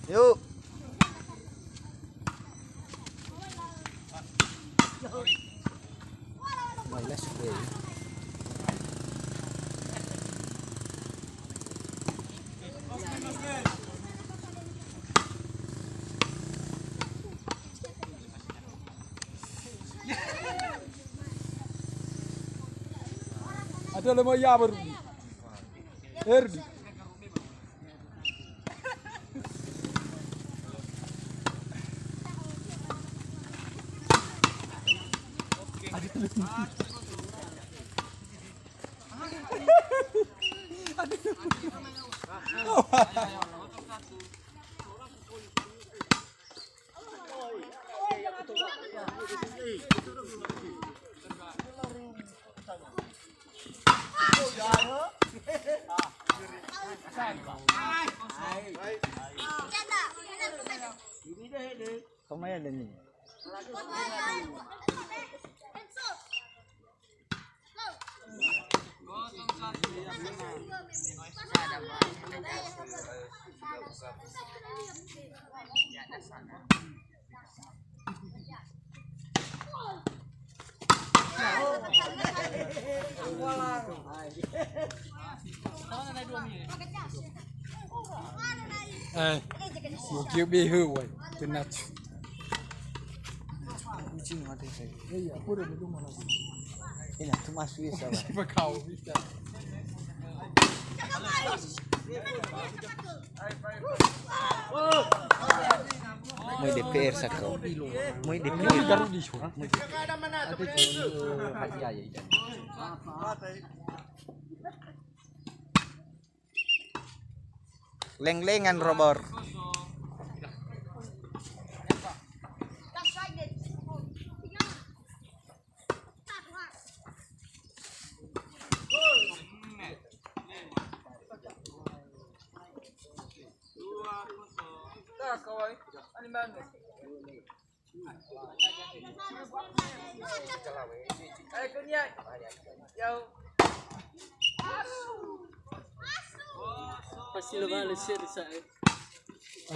Yuk. Malas gue. Ada lemah ya baru. Erdi. Không mấy lần nhỉ? Một kiểu bê hư vậy, tên nào? Kucing mati saya. Iya, aku udah belum mana. Ini tuh masuk bisa. Coba kau bisa. Mau DPR sakau. Mau DPR. Ini garuk di sana. Ada hadiah ya idan. Leng-lengan robor. Pasti lo balik sih di saya.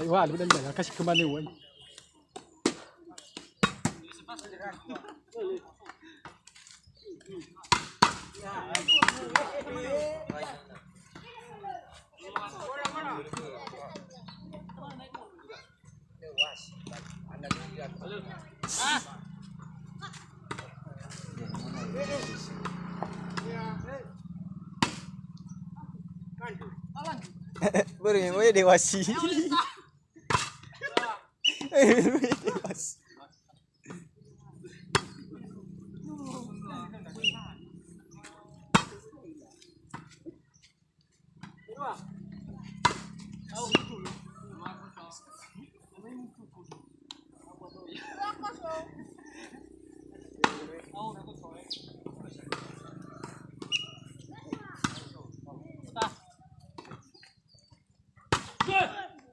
Ayo, wah, lu udah kasih kemana woi? Beri mau dewasi. Dewasi.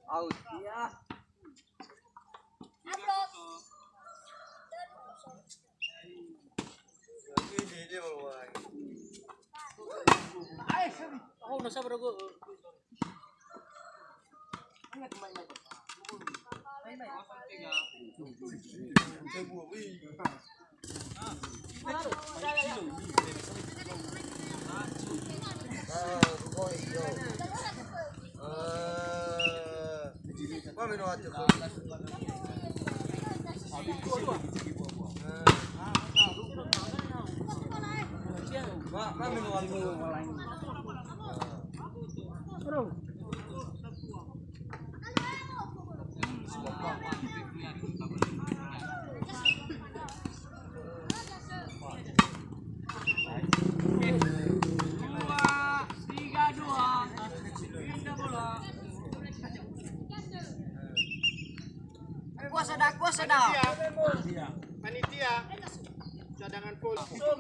Out ya. Aku udah sabar aku. Kuasa dah. Panitia. Cadangan full. Halo.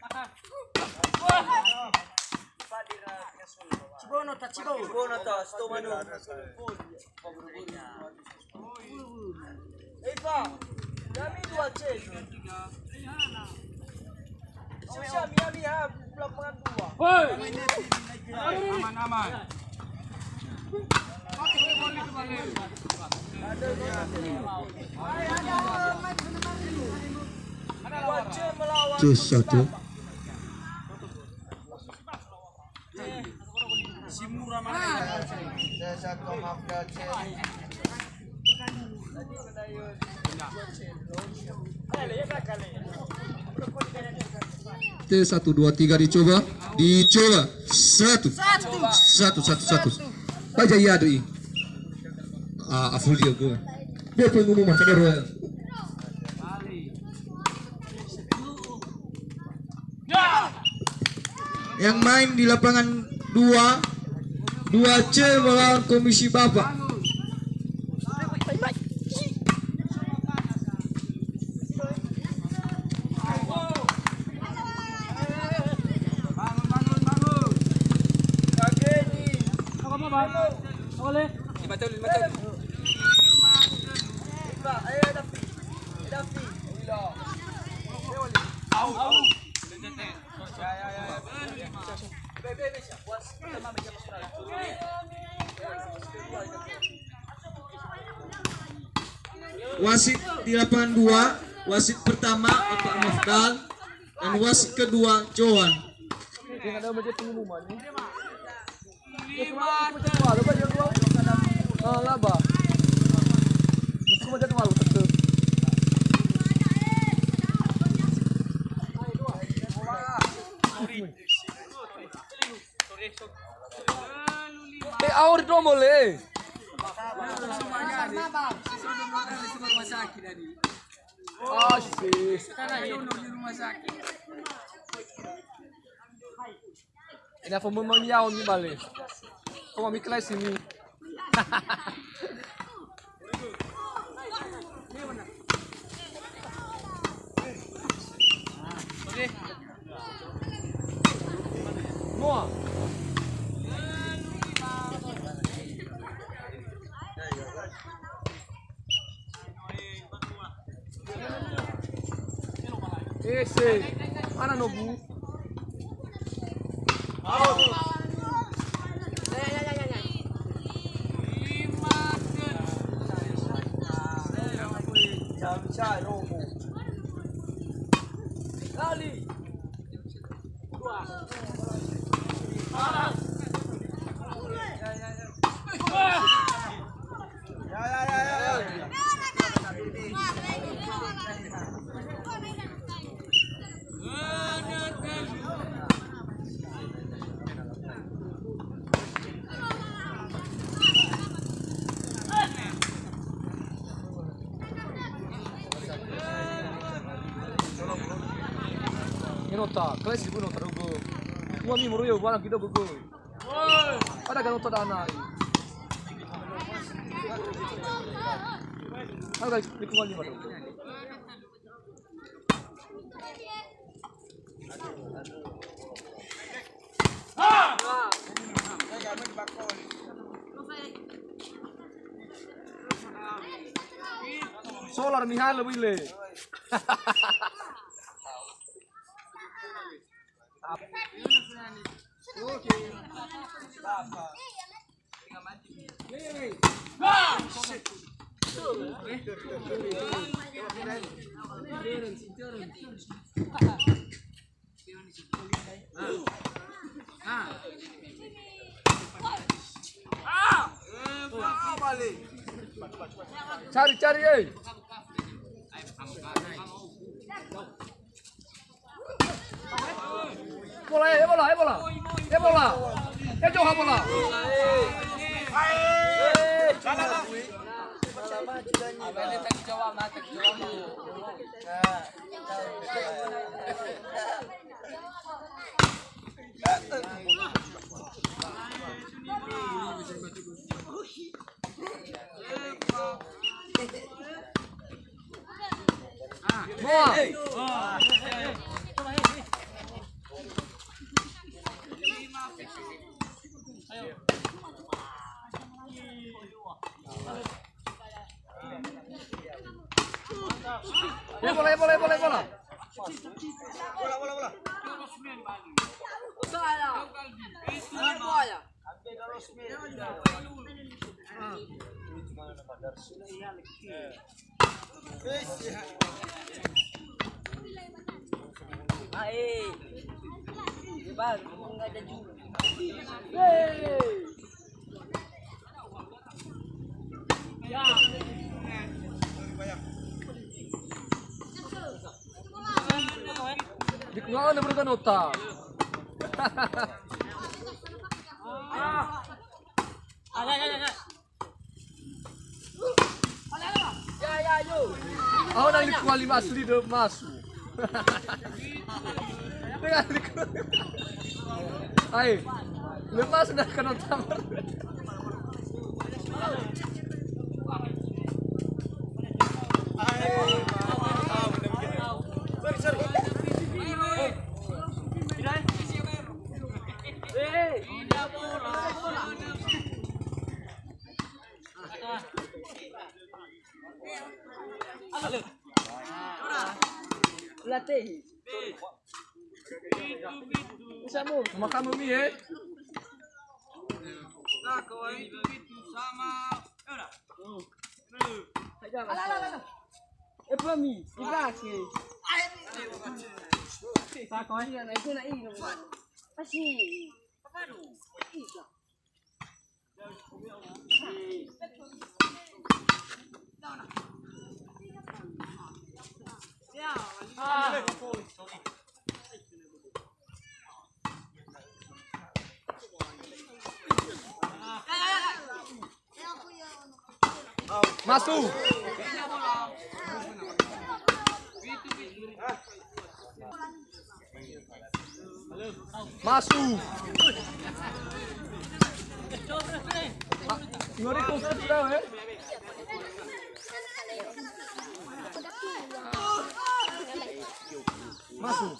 Makan. Cibono to, stomano. Eh Pak, kami 2 C. Susah Miami ha, lapangan 2. Woi. Aman. Cus satu. T 1 2 3 dicoba. Satu. Baca ya doi. Aful dia gue. Dia pengumuman saudara. Yang main di lapangan 2C melawan Komisi Bapak. Boleh. 5 tahun. Wasit di lapangan 2, wasit pertama Bapak Mafdal dan wasit kedua Johan. Yang ada macam pengumuman ni. Macam tu ada banyak gua. Laba. Mesti macam tu malu tetap. Awur dong boleh. Asyik. Ini apa memangnya ni balik? Kau mau kelas ini? Mau? Mana Nobu? Nota, kelas ibu nota rugo. Kami meruyo barang kita buku. Ada kan nota dana. Ada lingkungan ni mana? Solar mihal lebih le. Cari, eh. Bola. Jauh bola. Ya bola. Bola, bola. Di kuangan na berita nota. Ako nang likuan 5 asli de masuk. Dengan likuan. Ay, lepas sudah kena tamar. Latih. Bersama. Makan mumi eh. Pami, ibaki. Pak kau ni nak ikut nak ini. Asyik. Masuk. Masuk. Ngori kau sudah eh. Masuk.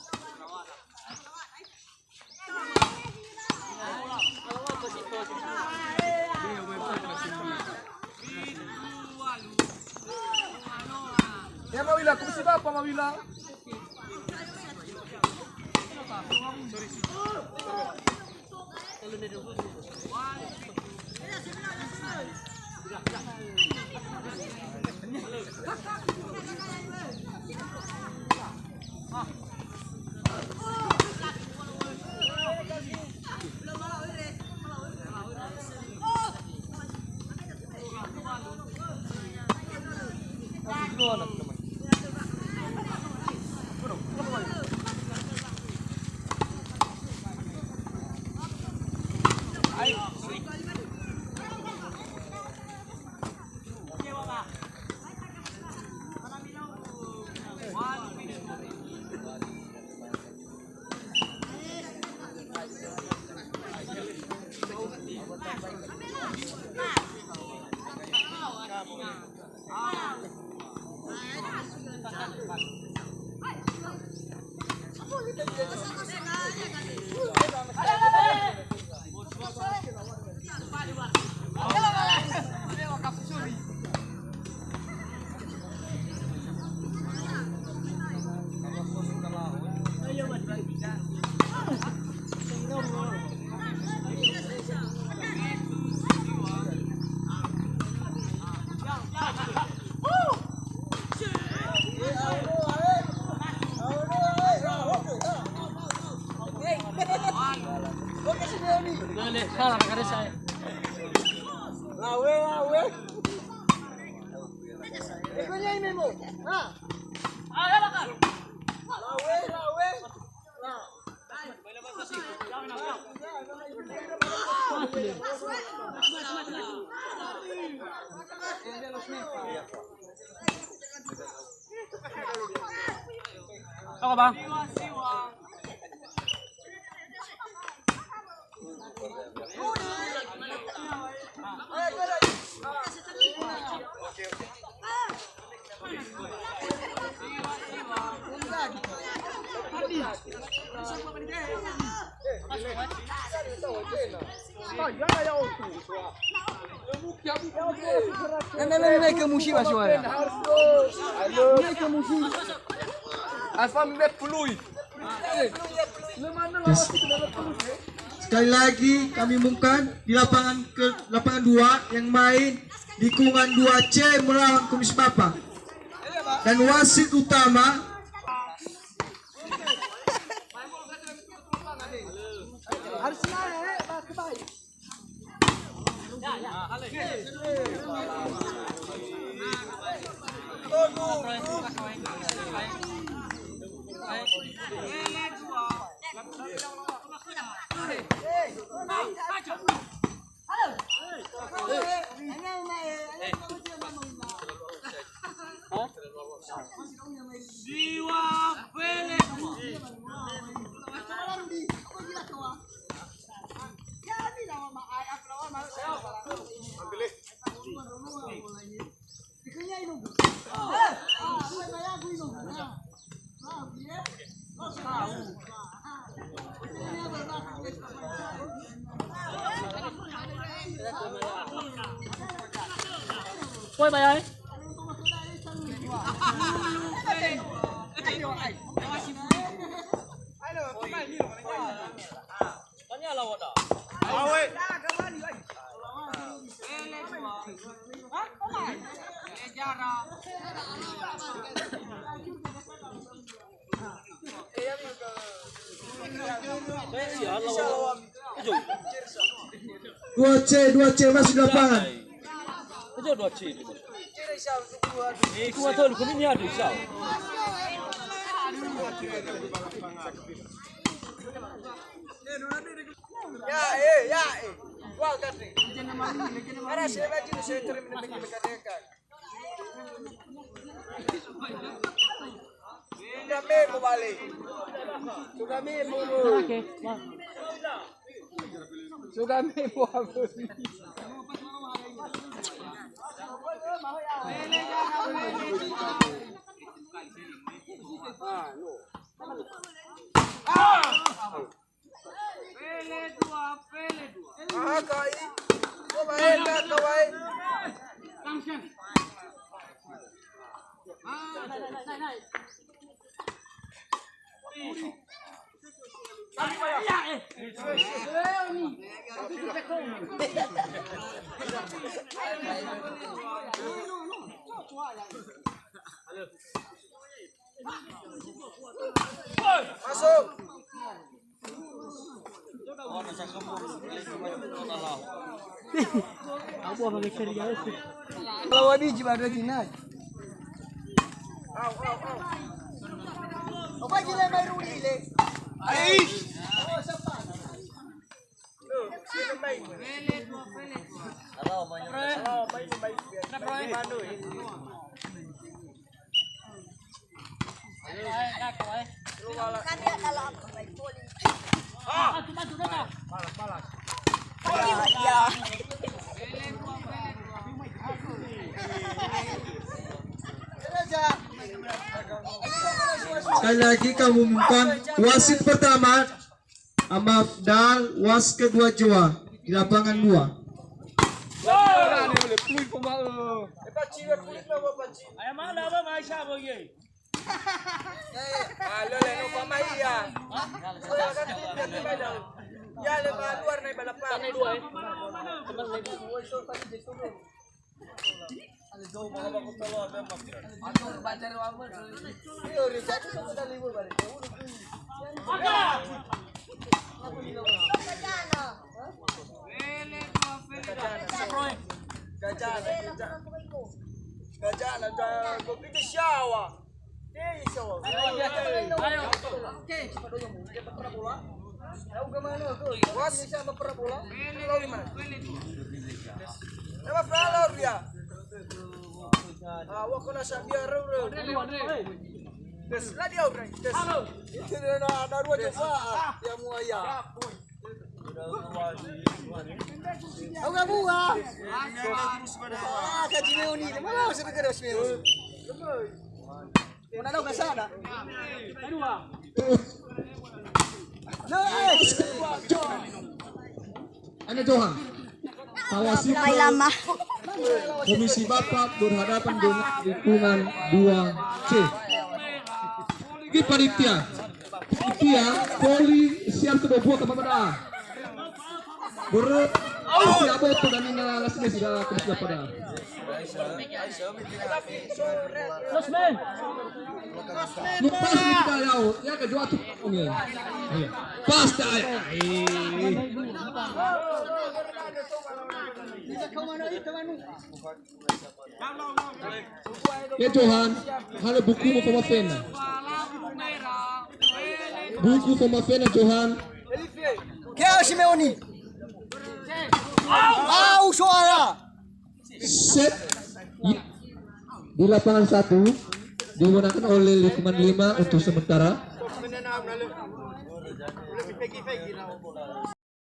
Ya Mawila, kung si Papa Mawila. Apa bang? Naik ke musim masih mana? Naik ke musim. Asal melihat peluit. Yes. Sekali lagi kami umumkan di lapangan 2 yang main di Kungan 2C melawan Kumis Papa. Dan wasit utama Quay bài ấy. dua C masuk di lapangan. Itu 2C. Kuat tuh, kau ini ada siapa? Ya. Wah, kan nih. Karena saya baca saya terima dengan mereka. Kami kembali. Kami mau. Oke, wah. Kami mau apa? Masuk. Aku apa geser guys? Kalau wadi jibat lagi nak. Au. Apa gila mai ruli le? Aish. Oh, siapa? Tuh, sini mai. Halo, mai. Manu. Kan dia kalau apa baik poli. Maju dah. Malas. Ya. Sekali lagi kami umumkan wasit pertama Amafdal, wasit kedua Jawa di lapangan 2. Wah, ni boleh peluit pemau. Paci kulit apa paci? Ayam mana apa mai siapa ye? Lele no pamai ya. Ya le ba luar naik balapan. Tanai 2 eh. Gajah nak kau kita syawa. Ni syawa. Ayo. Tahu ke mana tu? Was sama pernah bola. Tahu di mana? Nama Falor dia. Wak kena sambil ru. Des lah dia orang. Des. Itu ada dua coba. Dia muaya. Aku nggak buah. Kaji meoni. Mana usah kerja meoni. Mana tahu kasar dah. Ana Johan. Wasit May lama. Komisi Bapak berhadapan dengan lingkungan 2C. Lagi panitia. Panitia poli siap kedua kepada. Berat. Siapa itu dan ini alasnya sudah kerja pada. Los men. Lepas ni kita yau, ya kedua tu ni. Pas dah. Ya Johan, halo buku mo pemafena. Buku pemafena Johan. Kaya Simeone. Suara. Set di lapangan 1 digunakan oleh lingkungan 5 untuk sementara. Menanam lalu. Lebih pagi-pagi lah.